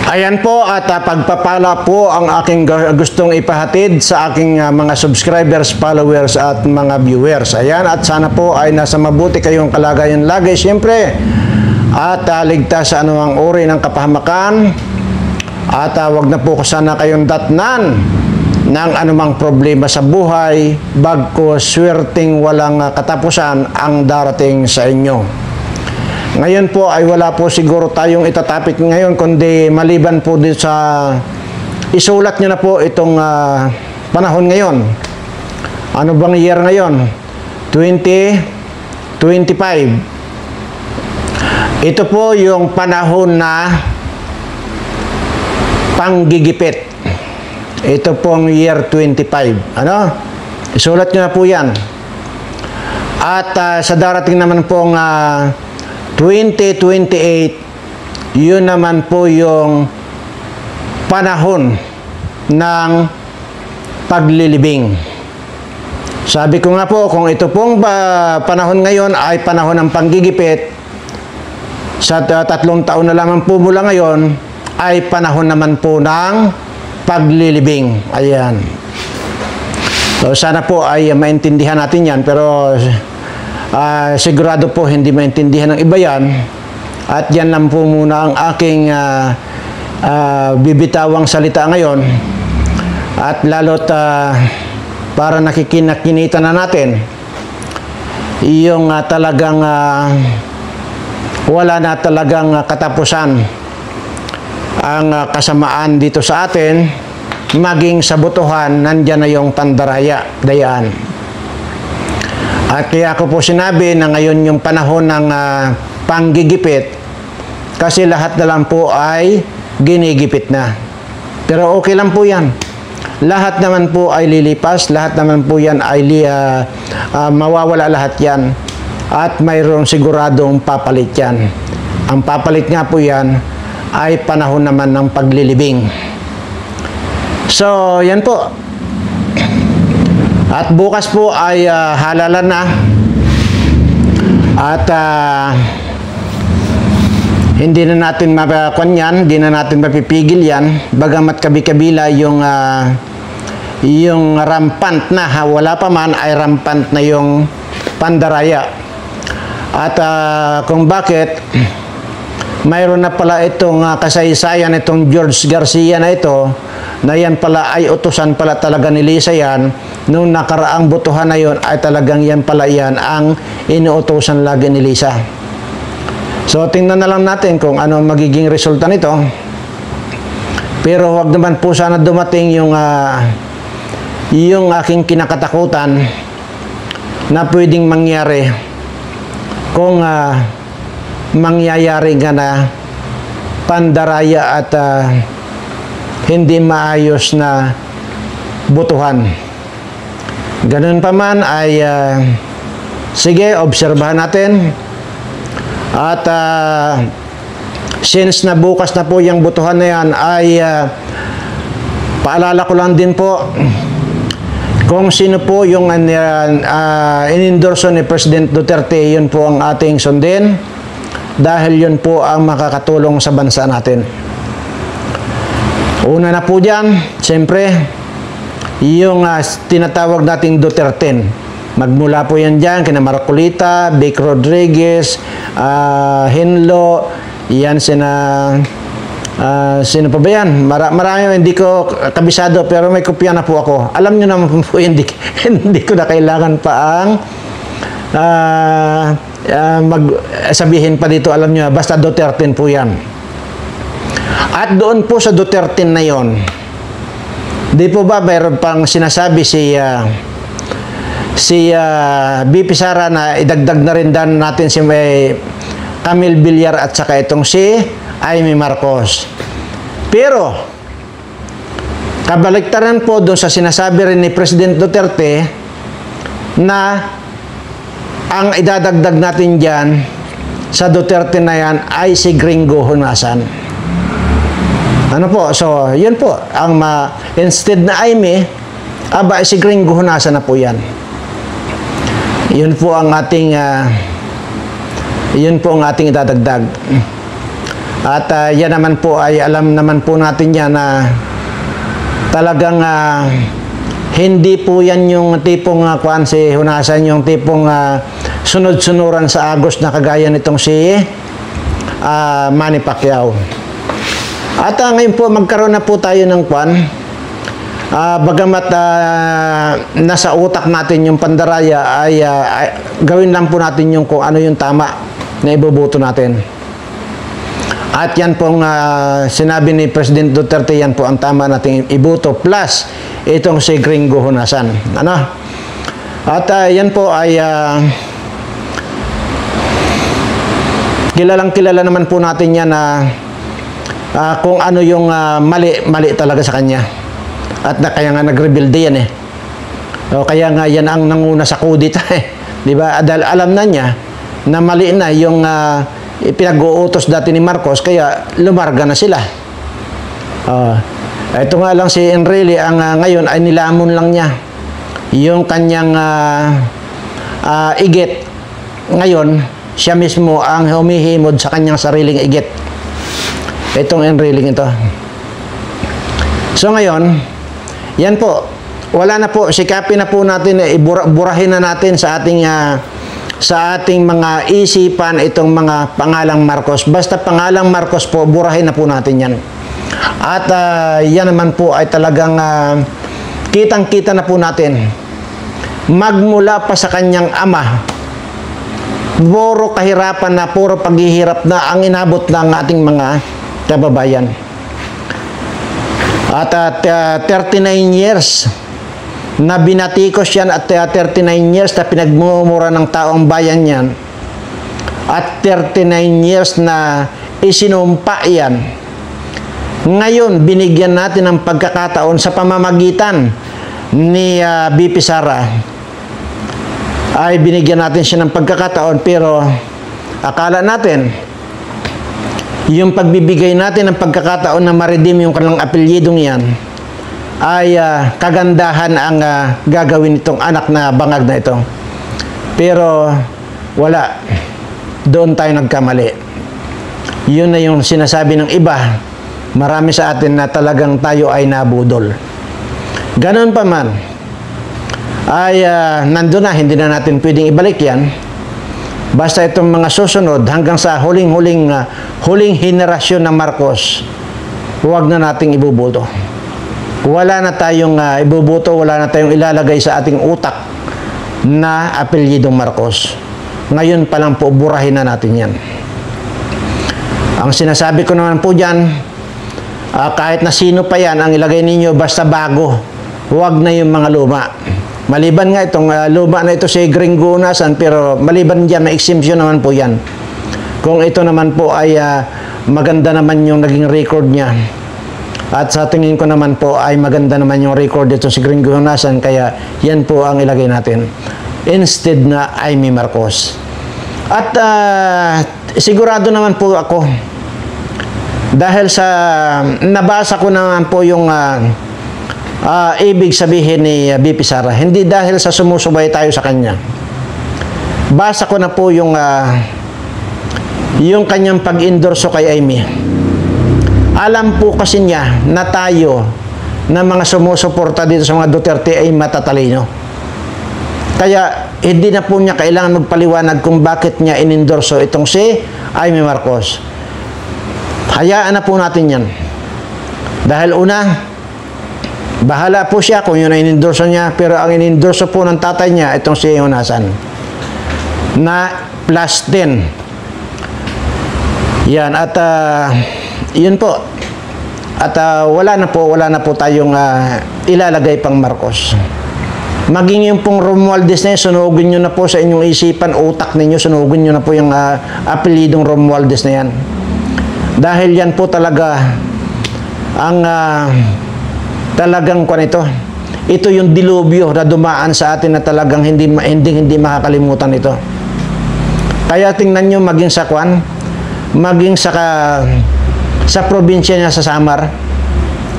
Ayan po at pagpapala po ang aking gustong ipahatid sa aking mga subscribers, followers at mga viewers. Ayan, at sana po ay nasa mabuti kayong kalagayan lagi siyempre at ligtas sa anumang uri ng kapahamakan at wag na po sana kayong datnan ng anumang problema sa buhay bagko swerteng walang katapusan ang darating sa inyo. Ngayon po ay wala po siguro tayong itatapik ngayon kundi maliban po din sa isulat nyo na po itong panahon ngayon. Ano bang year ngayon? 2025. Ito po yung panahon na panggigipit. Ito pong year 25. Ano? Isulat nyo na po yan. At sa darating naman pong 2028, yun naman po yung panahon ng paglilibing. Sabi ko nga po, kung ito pong panahon ngayon ay panahon ng panggigipit, sa 3 taon na lamang po mula ngayon, ay panahon naman po ng paglilibing. Ayan. So, sana po ay maintindihan natin yan, pero sigurado po hindi maintindihan ng iba yan. At yan lang po muna ang aking bibitawang salita ngayon. At lalo't para nakikinita na natin yung talagang wala na talagang katapusan ang kasamaan dito sa atin, maging sa butuhan nandyan na yung pandaraya, dayaan. At kaya ko po sinabi na ngayon yung panahon ng panggigipit kasi lahat na lang po ay ginigipit na. Pero okay lang po yan. Lahat naman po ay lilipas, lahat naman po yan ay mawawala lahat yan. At mayroong siguradong papalit yan. Ang papalit nga po yan ay panahon naman ng paglilibing. So, yan po. At bukas po ay halalan na. At hindi na natin mapakuan yan, hindi na natin mapipigil yan. Bagamat kabi-kabila yung rampant na, wala pa man ay rampant na yung pandaraya. At kung bakit mayroon na pala itong kasaysayan itong George Garcia na ito, na yan pala ay utusan pala talaga ni Lisa yan, nung nakaraang butuhan na yun ay talagang yan pala yan ang inuutosan lagi ni Lisa. So tingnan na lang natin kung ano magiging resulta nito. Pero wag naman po sana dumating yung aking kinakatakutan na pwedeng mangyari kung mangyayari nga na pandaraya at hindi maayos na butuhan. Ganun pa man ay sige, obserbahan natin. At since na bukas na po yung butuhan na yan ay paalala ko lang din po kung sino po yung in-endorso ni President Duterte, yun po ang ating sundin dahil yun po ang makakatulong sa bansa natin. Una na po dyan, siyempre, yung tinatawag nating Duterte. Magmula po yan dyan, kina Marcolita, Vic Rodriguez, Hinlo, yan sino pa ba yan? Marami, hindi ko kabisado, pero may kopya na po ako. Alam nyo naman po, hindi ko na kailangan pa ang sabihin pa dito, alam nyo, basta Duterte po yan. At doon po sa Duterte na yon, di po ba mayroon pang sinasabi si BP Sara na idagdag na rin natin si Camille Villar at saka itong si Amy Marcos. Pero kabaliktaran po doon sa sinasabi rin ni President Duterte na ang idadagdag natin dyan sa Duterte na yan ay si Gringo Honasan. Ano po? So, yun po. Instead na Amy, si Gringo Honasan na po yan. Yun po ang ating idadagdag. At yan naman po ay alam naman po natin yan na talagang hindi po yan yung tipong kuan si Honasan, yung tipong sunod-sunuran sa agos na kagaya nitong si Manny Pacquiao. At ngayon po magkaroon na po tayo ng kuan. Bagamat nasa utak natin yung pandaraya ay gawin lang po natin yung kung ano yung tama na iboboto natin. At yan pong sinabi ni President Duterte, yan po ang tama nating iboto plus itong si Gringo Honasan. Ano? At yan po ay kilalang kilala naman po natin yan na kung ano yung mali talaga sa kanya. At kaya nga nag-rebuild yan eh. O kaya nga yan ang nanguna sa kudita eh. Di ba? Dahil alam na niya na mali na yung pinag-uutos dati ni Marcos, kaya lumarga na sila. Ito nga lang si Enrile, ang ngayon ay nilamon lang niya yung kanyang igit. Ngayon, siya mismo ang humihimod sa kanyang sariling igit. Itong Enrile ito. So ngayon, yan po, wala na po, sikapin na po natin, iburahin na natin sa ating mga isipan itong mga pangalang Marcos. Basta pangalang Marcos po, burahin na po natin yan. At yan naman po ay talagang kitang-kita na po natin. Magmula pa sa kanyang ama, puro kahirapan na, puro paghihirap na ang inabot ng ating mga kababayan. At 39 years na binatikos yan at 39 years na pinagmumura ng taong bayan yan at 39 years na isinumpa yan. Ngayon, binigyan natin ng pagkakataon sa pamamagitan ni BP Sara ay binigyan natin siya ng pagkakataon, pero akala natin yung pagbibigay natin ng pagkakataon na ma-redeem yung kanilang apelyidong yan ay kagandahan ang gagawin itong anak na bangag na ito. Pero wala. Doon tayo nagkamali. Yun na yung sinasabi ng iba. Marami sa atin na talagang tayo ay nabudol. Ganon pa man, ay nandun na, hindi na natin pwedeng ibalik yan. Basta itong mga susunod hanggang sa huling henerasyon ng Marcos, huwag na nating ibuboto. Wala na tayong ibuboto, wala na tayong ilalagay sa ating utak na apelyidong Marcos. Ngayon pa lang po, burahin na natin yan. Ang sinasabi ko naman po dyan, kahit na sino pa yan, ang ilagay ninyo basta bago, huwag na yung mga luma. Maliban nga itong luma na ito si Gringo Honasan, pero maliban dyan, may exemption naman po yan. Kung ito naman po ay maganda naman yung naging record niya. At sa tingin ko naman po ay maganda naman yung record dito si Gringo Honasan, kaya yan po ang ilagay natin. Instead na Amy Marcos. At sigurado naman po ako, dahil sa nabasa ko naman po yung ibig sabihin ni BP Sara, hindi dahil sa sumusubay tayo sa kanya. Basa ko na po yung kanyang pag-endorso kay Amy. Alam po kasi niya na tayo na mga sumusuporta dito sa mga Duterte ay matatalino. Kaya hindi na po niya kailangan magpaliwanag kung bakit niya inendorso itong si Amy Marcos. Hayaan na po natin yan. Dahil una, bahala po siya kung yun ay inendorso niya, pero ang inendorso po ng tatay niya itong si Honasan na plus 10. Yan, at yun po. At wala na po tayong ilalagay pang Marcos. Maging yung pong Romualdez na yun, sunugin nyo na po sa inyong isipan, utak ninyo, sunugin nyo na po yung apelidong Romualdez na yan. Dahil yan po talaga ang talagang kung ito. Ito yung dilubyo na dumaan sa atin na talagang hindi makakalimutan ito. Kaya tingnan nyo maging sa kwan, maging sa probinsya niya sa Samar,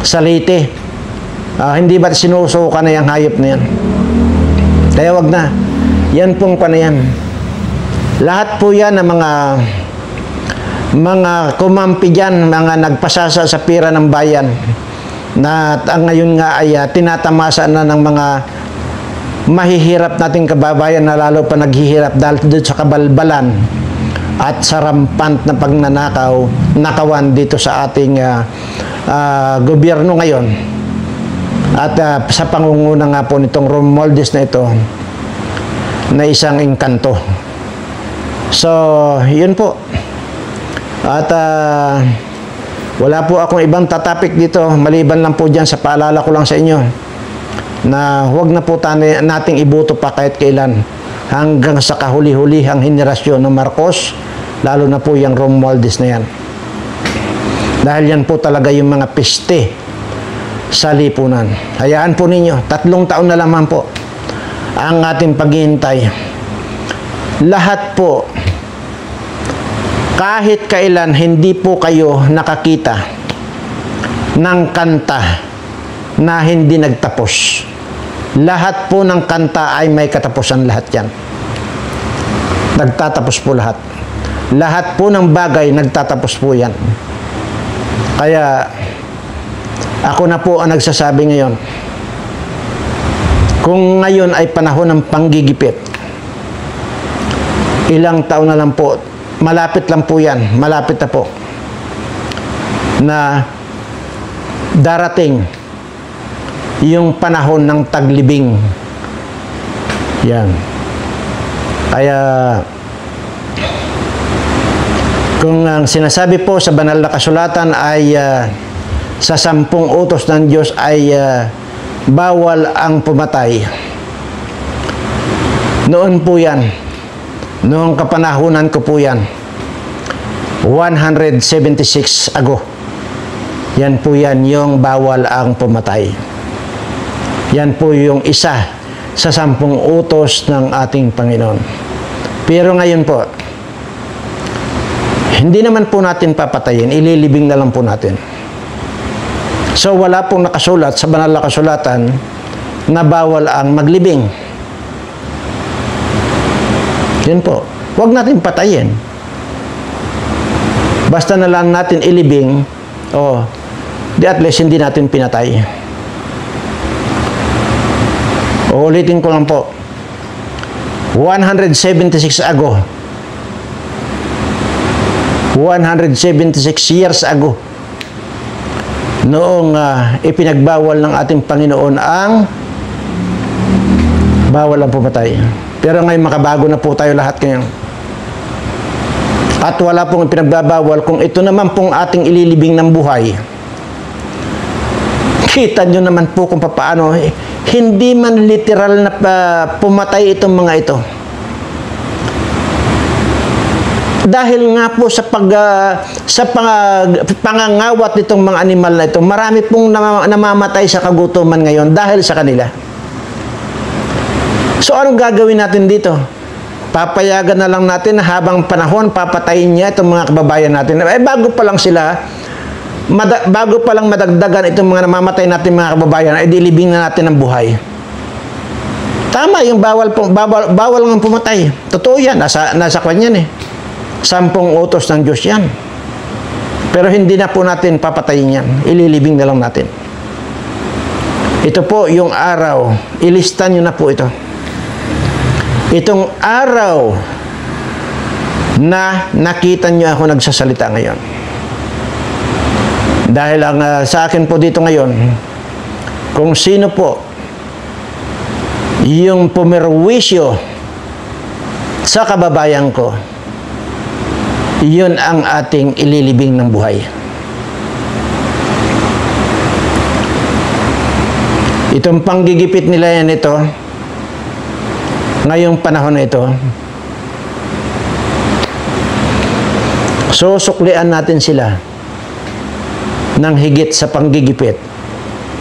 sa Leyte. Hindi ba't sinusuka na yung hayop na yan? Kaya wag na. Yan pong pa na yan. Lahat po yan ng mga mga kumampi dyan, mga nagpasasa sa pira ng bayan, na ngayon nga ay tinatamasa na ng mga mahihirap nating kababayan na lalo pa naghihirap dahil doon sa kabalbalan at sa rampant na nakawan dito sa ating gobyerno ngayon. At sa pangunguna nga po nitong Romualdez na ito, na isang engkanto. So, yun po. At wala po akong ibang tatapik dito, maliban lang po dyan sa paalala ko lang sa inyo na huwag na po nating ibuto pa kahit kailan hanggang sa kahuli-hulihang henerasyon ng Marcos, lalo na po yung Romualdez na yan. Dahil yan po talaga yung mga piste sa lipunan. Hayaan po ninyo, 3 taon na lamang po ang ating paghihintay. Lahat po, kahit kailan hindi po kayo nakakita ng kanta na hindi nagtapos. Lahat po ng kanta ay may katapusan, lahat yan. Nagtatapos po lahat. Lahat po ng bagay nagtatapos po yan. Kaya ako na po ang nagsasabi ngayon, kung ngayon ay panahon ng panggigipit, ilang taon na lang po, malapit lang po yan, malapit na po, na darating yung panahon ng taglibing. Yan. Kaya, kung ang sinasabi po sa banal na kasulatan ay sa 10 utos ng Diyos ay bawal ang pumatay. Noon po yan, noong kapanahunan ko po yan, 176 ago. Yan po yan yung bawal ang pumatay. Yan po yung isa sa 10 utos ng ating Panginoon. Pero ngayon po, hindi naman po natin papatayin, ililibing na lang po natin. So wala pong nakasulat sa banal na kasulatan na bawal ang maglibing. Yun po. Huwag natin patayin. Basta na lang natin ilibing, di at least hindi natin pinatay. Ulitin ko lang po. 176 ago. 176 years ago. Noong ipinagbawal ng ating Panginoon ang bawal ang pumatay. Pero ngayon makabago na po tayo lahat ngayon. At wala pong pinagbabawal kung ito naman pong ating ililibing ng buhay. Kita nyo naman po kung paano, hindi man literal na pumatay itong mga ito. Dahil nga po sa pangangawat nitong mga animal na ito, marami pong namamatay sa kagutuman ngayon dahil sa kanila. So, anong gagawin natin dito? Papayagan na lang natin na habang panahon, papatayin niya itong mga kababayan natin. Bago pa lang sila, bago pa lang madagdagan itong mga namamatay natin mga kababayan, ay dilibing na natin ang buhay. Tama, yung bawal ng pumatay. Totoo yan, nasa kanya yan 10 utos ng Diyos yan. Pero hindi na po natin papatayin yan. Ililibing na lang natin. Ito po yung araw. Ilista nyo na po ito. Itong araw na nakita nyo ako nagsasalita ngayon. Dahil ang sa akin po dito ngayon, kung sino po yung pumerwisyo sa kababayan ko, yun ang ating ililibing ng buhay. Itong panggigipit nila yan ito, ngayong panahon na ito, susuklian natin sila ng higit sa panggigipit.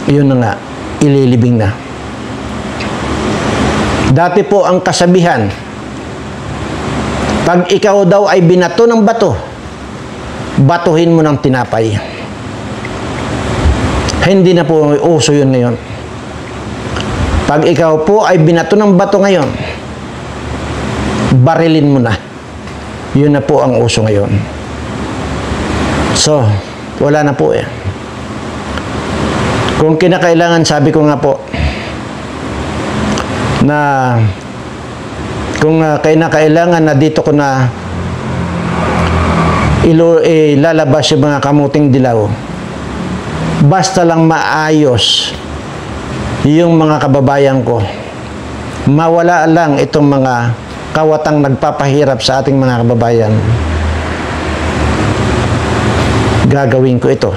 Yun na nga, ililibing na. Dati po ang kasabihan, pag ikaw daw ay binato ng bato, batuhin mo ng tinapay. Hindi na po uso yun ngayon. Pag ikaw po ay binato ng bato ngayon, barilin mo na. Yun na po ang uso ngayon. So, wala na po eh. Kung kinakailangan, sabi ko nga po, na kung kinakailangan na dito ko na ilalabas yung mga kamuting dilaw, basta lang maayos yung mga kababayan ko, mawala lang itong mga kawatang nagpapahirap sa ating mga kababayan, gagawin ko ito.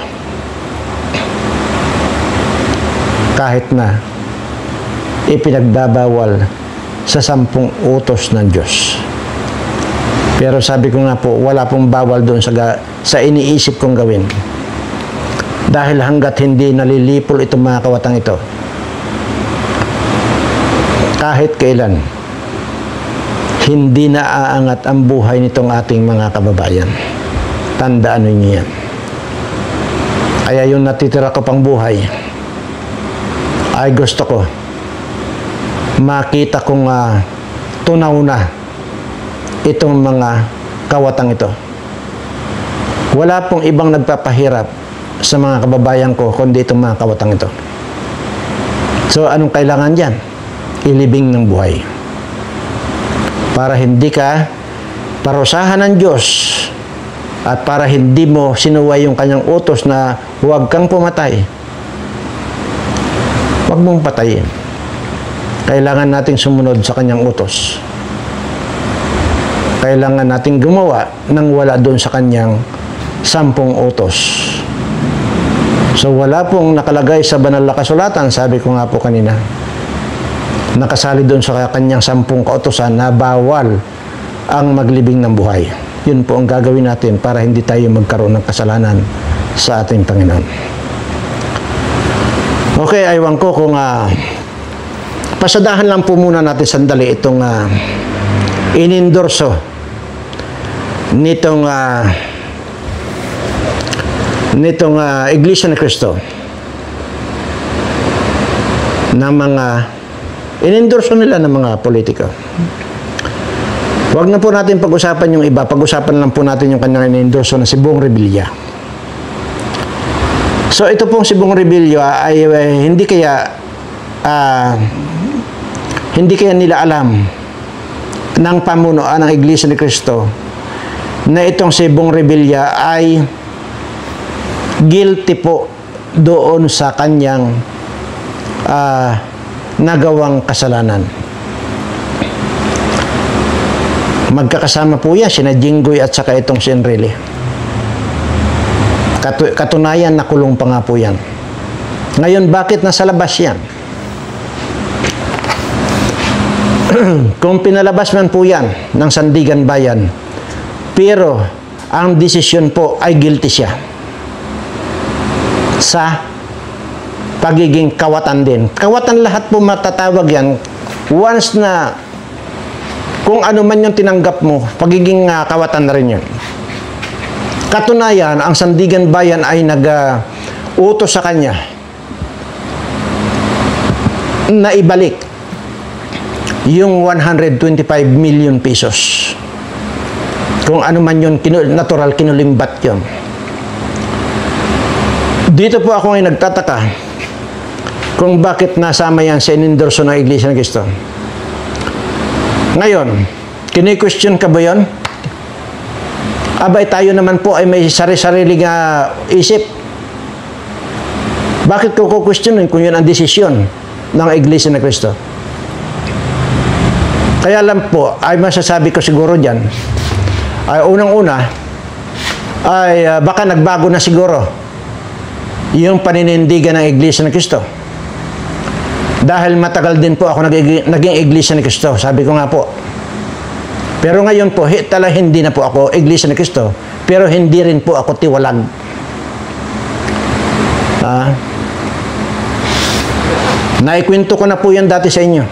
Kahit na ipinagbabawal sa 10 utos ng Diyos. Pero sabi ko nga po, wala pong bawal doon sa iniisip kong gawin. Dahil hanggat hindi nalilipol itong mga kawatang ito, kahit kailan, hindi na aangat ang buhay nitong ating mga kababayan. Tandaan ninyo yan. Kaya yung natitira ko pang buhay, ay gusto ko makita kong tunaw na itong mga kawatang ito. Wala pong ibang nagpapahirap sa mga kababayan ko kundi itong mga kawatang ito. So, anong kailangan dyan? Ilibing ng buhay. Para hindi ka parusahan ng Diyos at para hindi mo sinuway yung kanyang utos na huwag kang pumatay. Huwag mong patayin. Kailangan nating sumunod sa kanyang utos. Kailangan nating gumawa nang wala doon sa kanyang 10 utos. So wala pong nakalagay sa banal na kasulatan, sabi ko nga po kanina, nakasali doon sa kanyang 10 kautusan na bawal ang maglibing ng buhay. Yun po ang gagawin natin para hindi tayo magkaroon ng kasalanan sa ating Panginoon. Okay, aywan ko kung pasadahan lang po muna natin sandali itong inendorso nitong Iglesia ni Cristo ng mga inendorso nila ng mga politiko. Huwag na po natin pag-usapan yung iba, pag-usapan lang po natin yung kanyang inendorso na si Bong Revilla. So ito pong si Bong Revilla ay hindi kaya nila alam ng pamunuan ng Iglesia ni Cristo na itong si Bong Revilla ay guilty po doon sa kanyang nagawang kasalanan. Magkakasama po yan, sina Jinggoy at saka itong si Enrile. Katunayan, nakulong pa nga po yan. Ngayon, bakit nasa labas yan? Kung pinalabas man po yan ng Sandigan Bayan, pero ang desisyon po ay guilty siya sa pagiging kawatan din. Kawatan lahat po matatawag yan once na kung ano man yung tinanggap mo, pagiging kawatan na rin yun. Katunayan, ang Sandigan Bayan ay nag-utos sa kanya na ibalik yung 125 million pesos. Kung ano man yun, natural kinulimbat yun. Dito po ako ay nagtataka kung bakit nasama yan sa inendorso ng Iglesia ni Cristo. Ngayon, kini-question ka ba yun? Abay, tayo naman po ay may sari-sariling isip. Bakit ko kukwestiyonin kung yun ang desisyon ng Iglesia ni Cristo? Kaya lang po, ay masasabi ko siguro dyan, ay unang-una, ay baka nagbago na siguro yung paninindigan ng Iglesia ni Cristo. Dahil matagal din po ako naging Iglesia ni Cristo, sabi ko nga po. Pero ngayon po, hindi na po ako Iglesia ni Cristo, pero hindi rin po ako tiwalag. Naikwento ko na po yan dati sa inyo.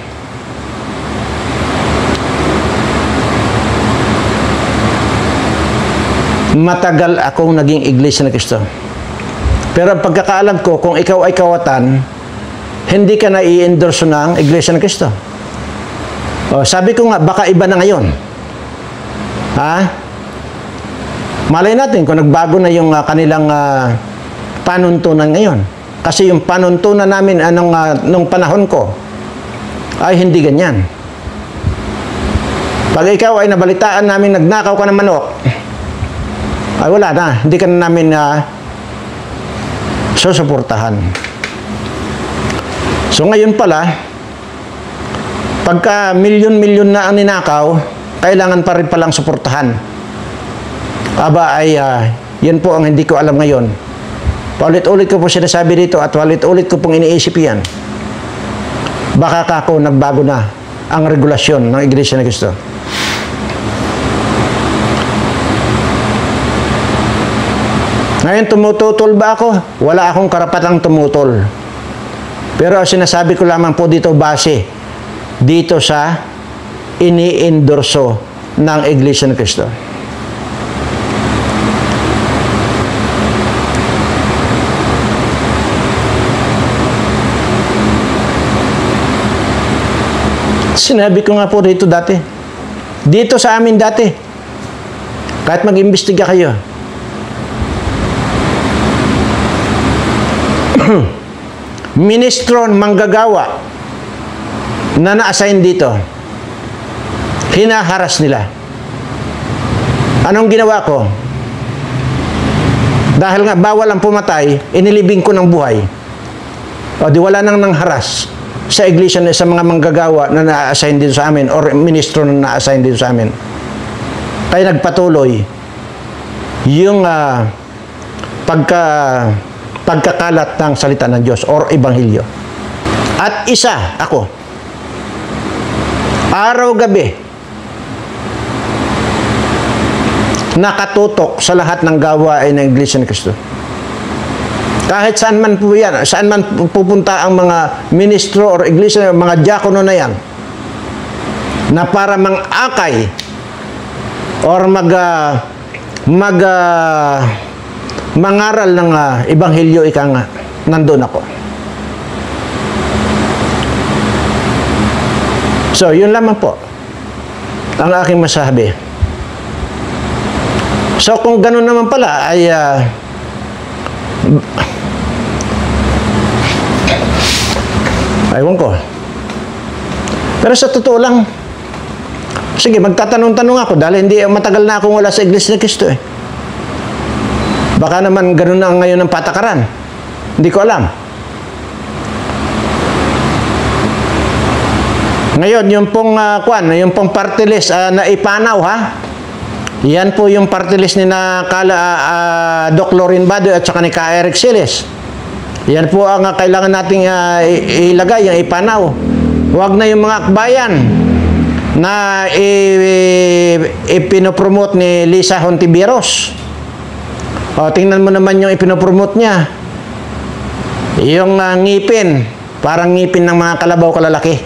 Matagal akong naging Iglesia ni Cristo. Pero ang pagkakaalam ko, kung ikaw ay kawatan, hindi ka na i-endorso ng Iglesia ni Cristo. Sabi ko nga, baka iba na ngayon. Malay natin kung nagbago na yung kanilang panuntunan ngayon. Kasi yung panuntunan namin nung panahon ko ay hindi ganyan. Pag ikaw ay nabalitaan namin nagnakaw ka ng manok, ay wala na, hindi ka na namin susuportahan. So ngayon pala, pagka milyon-milyon na ang ninakaw, kailangan pa rin palang suportahan. Aba ay, yan po ang hindi ko alam ngayon. Paulit-ulit ko po sinasabi dito at paulit-ulit ko pong iniisip yan. Baka kako nagbago na ang regulasyon ng Iglesia ni Cristo. Ngayon, tumututol ba ako? Wala akong karapatang tumutol. Pero sinasabi ko lamang po dito base dito sa ini-endorso ng Iglesia ni Cristo. Sinabi ko nga po dito dati. Dito sa amin dati. Kahit mag-imbestiga kayo. Ministro manggagawa na na-assign dito. Hinaharas nila. Anong ginawa ko? Dahil nga bawal ang pumatay, inilibing ko ng buhay. O di wala nang nangharas sa iglesia sa mga manggagawa na na-assign dito sa amin or ministro na na-assign dito sa amin. Kaya nagpatuloy yung pagkakalat ng salita ng Diyos or ebanghelyo. At isa ako, araw-gabi, nakatutok sa lahat ng gawain ng Iglesia ni Cristo. Kahit saan man po yan, saan man pupunta ang mga ministro or iglesia, mga diakono na yan, na para mang-akay or mangaral ng ebanghelyo, ika nga, nandun ako. So, yun lamang po ang aking masabi. So, kung ganun naman pala, ay aywan ko. Pero sa totoo lang, sige, magtatanong-tanong ako dahil hindi matagal na akong wala sa Iglesia ni Cristo eh. Baka naman ganun na ngayon ang patakaran. Hindi ko alam. Ngayon, yung pong yung pong party list na ipanaw ha. Yan po yung party list ni Doc Lorin Badoy at saka ni Ka Eric Siles. Yan po ang kailangan nating ilagay, yung ipanaw. Huwag na yung mga akbayan na ipinopromote ni Lisa Hontiveros. O, tingnan mo naman yung ipinopromote niya. Yung ngipin, parang ngipin ng mga kalabaw kalalaki.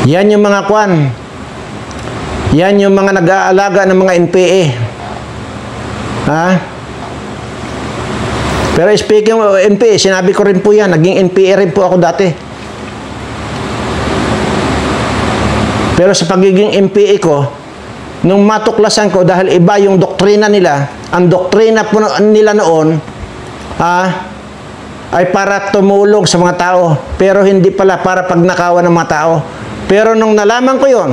Yan yung mga kwan. Yan yung mga nag-aalaga ng mga NPA. Ha? Pero speaking of NPA, sinabi ko rin po yan, naging NPA rin po ako dati. Pero sa pagiging NPA ko, nung matuklasan ko, dahil iba yung doktrina nila, ang doktrina po nila noon, ay para tumulong sa mga tao, pero hindi pala para pagnakawan ng mga tao. Pero nung nalaman ko yon,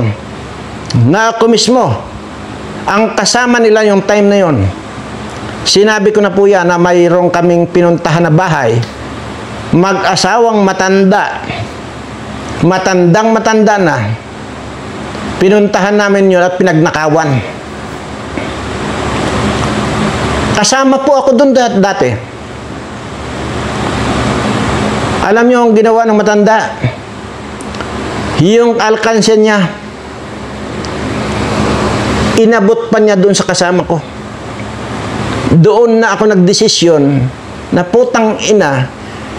na ako mismo, ang kasama nila yung time na yon, sinabi ko na po yan na mayroong kaming pinuntahan na bahay, mag-asawang matanda, matandang-matanda na, pinuntahan namin yun at pinagnakawan. Kasama po ako doon dati. Alam niyo ang ginawa ng matanda? Yung alkansya niya, inabot pa niya doon sa kasama ko. Doon na ako nagdesisyon na putang ina,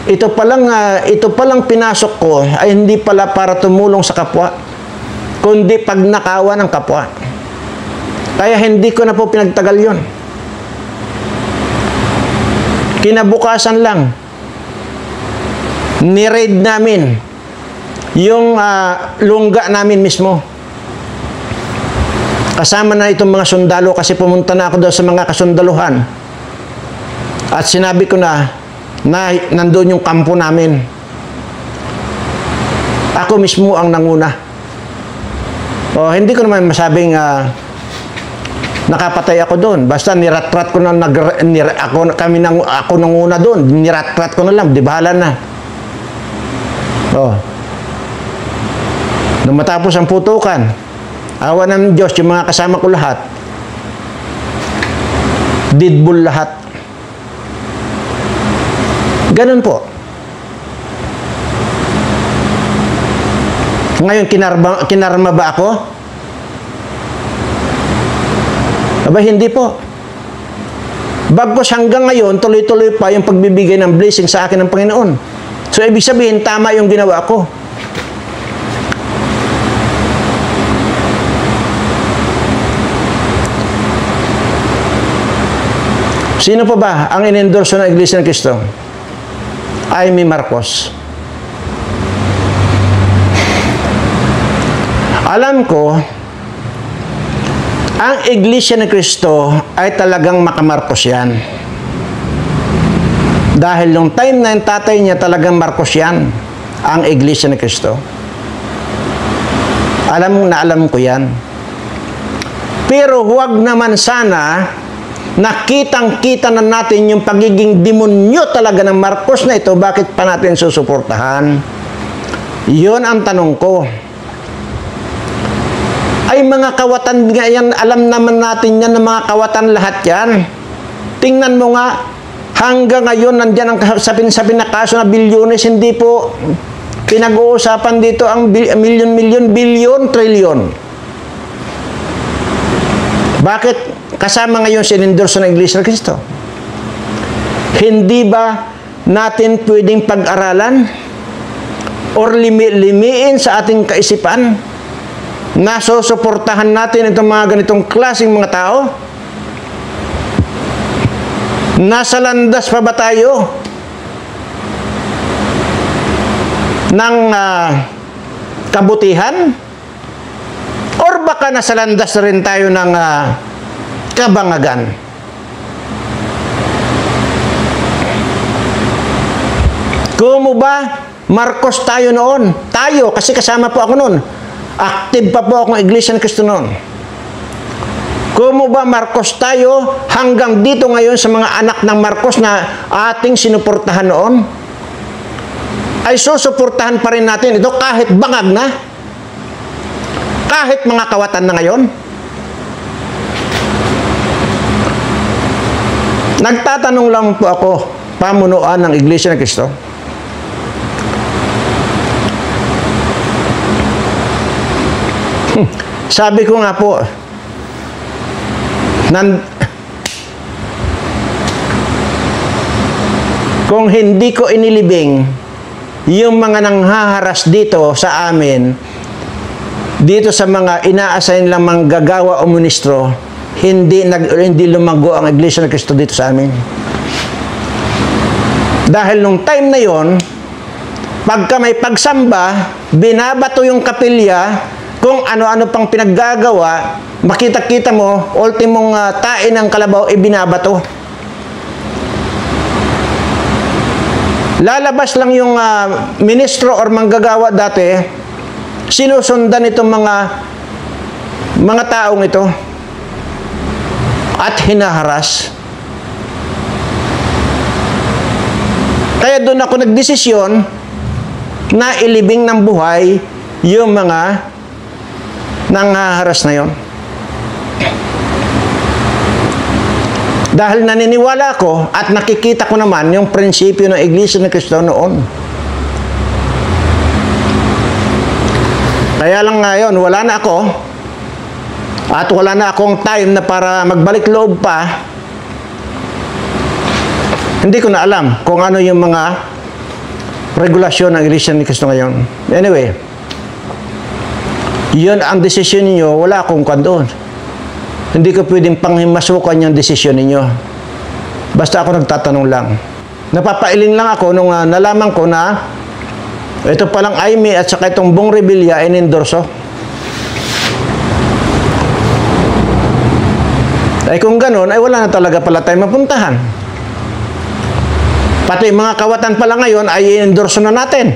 ito palang pinasok ko ay hindi pala para tumulong sa kapwa, kundi pagnakawan ng kapwa. Kaya hindi ko na po pinagtagal yon. Kinabukasan lang, ni-raid namin yung lungga namin mismo. Kasama na itong mga sundalo kasi pumunta na ako daw sa mga kasundaluhan. At sinabi ko na nandun yung kampo namin. Ako mismo ang nanguna. Hindi ko naman masabing nakapatay ako doon. Basta niratrat ko na ako nanguna doon. Niratrat ko na lang, di bahala na. Nung matapos ang putukan, awa ng Diyos, yung mga kasama ko lahat, didbul lahat. Ganun po. Ngayon, kinarma ba ako? Aba, hindi po. Bagkus hanggang ngayon, tuloy-tuloy pa yung pagbibigay ng blessing sa akin ng Panginoon. So, ibig sabihin, tama yung ginawa ko. Sino pa ba ang in-endorso ng Iglesia ng Cristo? Amy Marcos. Alam ko, ang Iglesia ng Cristo ay talagang makamarcos yan. Dahil nung time na yung tatay niya talagang Marcos yan, ang Iglesia ng Cristo. Alam ko yan. Pero huwag naman sana nakitang-kita na natin yung pagiging demonyo talaga ng Marcos na ito, bakit pa natin susuportahan? Yun ang tanong ko. Ay mga kawatan nga yan, alam naman natin yan na mga kawatan lahat yan. Tingnan mo nga, hanggang ngayon nandyan ang sapin-sapin na kaso na bilyones, hindi po pinag-uusapan dito ang milyon-milyon, bilyon, trilyon. Bakit kasama ngayon si in-endorso ng Iglesia ng Cristo? Hindi ba natin pwedeng pag-aralan or limiin sa ating kaisipan na susuportahan natin itong mga ganitong klaseng mga tao? Nasa landas pa ba tayo ng kabutihan? Or baka nasa landas na rin tayo ng kabangagan? Kumo ba Marcos tayo noon? Tayo, kasi kasama po ako noon. Active pa po akong Iglesia ng Cristo noon. Kumo ba Marcos tayo hanggang dito ngayon sa mga anak ng Marcos na ating sinuportahan noon? Ay susuportahan pa rin natin ito kahit bangag na? Kahit mga kawatan na ngayon? Nagtatanong lang po ako, pamunuan ng Iglesia ng Cristo. Sabi ko nga po, kung hindi ko inilibing yung mga nanghaharas dito sa amin, dito sa mga ina-assign lang manggagawa o ministro, hindi lumago ang Iglesia ng Cristo dito sa amin. Dahil nung time na yon, pagka may pagsamba, binabato yung kapilya, kung ano-ano pang pinaggagawa, makita-kita mo, ultimong tain ng kalabaw, ibinabato. Lalabas lang yung ministro or manggagawa dati, sinusundan itong mga taong ito at hinaharas. Kaya doon ako nagdesisyon na ilibing ng buhay yung mga nanghaharas na yon. Dahil naniniwala ako at nakikita ko naman yung prinsipyo ng Iglesia ng Cristo noon. Kaya lang ngayon, wala na ako at wala na akong time na para magbalik loob pa. Hindi ko na alam kung ano yung mga regulasyon ng Iglesia ng Cristo ngayon. Anyway, yun ang desisyon ninyo, wala akong kandoon. Hindi ko pwedeng panghimasukan yung desisyon ninyo. Basta ako nagtatanong lang. Napapailing lang ako nung nalaman ko na Ito palang Aimee at saka itong Bong Revilla in-endorso. Ay kung ganun, ay wala na talaga pala tayong mapuntahan. Pati mga kawatan pala ngayon ay i-endorso na natin.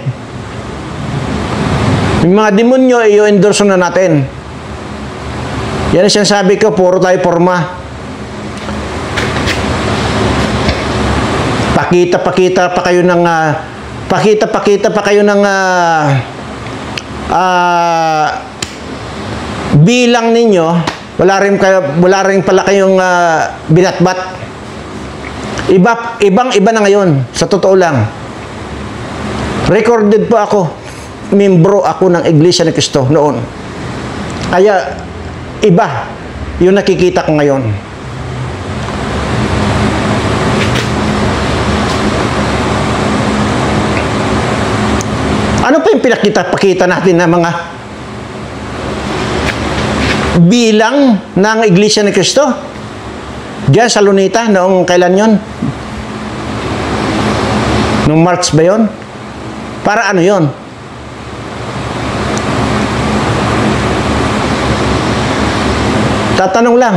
Yung mga demonyo ay i-endorso na natin. Yan ang sinasabi ko, puro tayo porma. Pakita pa kayo ng bilang ninyo, wala rin pala kayong binatbat. Ibang-iba na ngayon, sa totoo lang. Recorded po ako. Membro ako ng Iglesia ni Cristo noon. Kaya, iba yung nakikita ko ngayon. Ano pa yung pakita natin na mga bilang ng Iglesia ni Cristo? Diyan sa Lunita, noong kailan yon? Noong March ba yon? Para ano yon? Tatanong lang.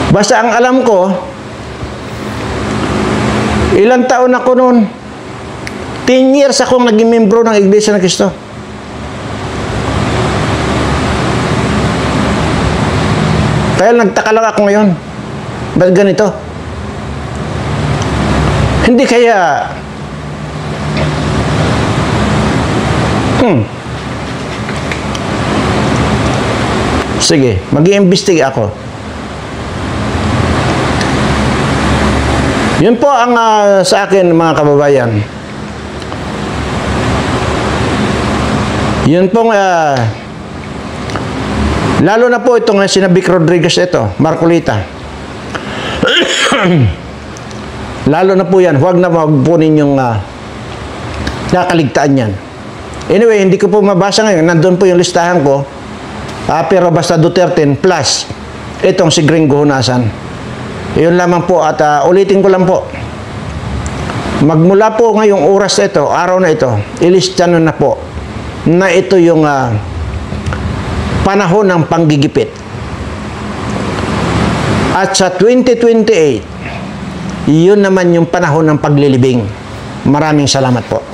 Basta ang alam ko, ilang taon ako noon, 10 years akong naging membro ng Iglesia ng Cristo. Kaya nagtaka lang ako ngayon. Ba't ganito? Hindi kaya sige, mag-i-imbestiga ako. Yun po ang sa akin, mga kababayan. Yun pong lalo na po itong sina Vic Rodriguez ito, Marcolita. Lalo na po yan, huwag po ninyong nakaligtaan yan. Anyway, hindi ko po mabasa ngayon. Nandun po yung listahan ko. Pero basta Duterte plus itong si Gringo Hunasan. Yun lamang po. At ulitin ko lang po. Magmula po ngayong oras na ito, araw na ito, ilistyan na po na ito yung panahon ng panggigipit. At sa 2028, yun naman yung panahon ng paglilibing. Maraming salamat po.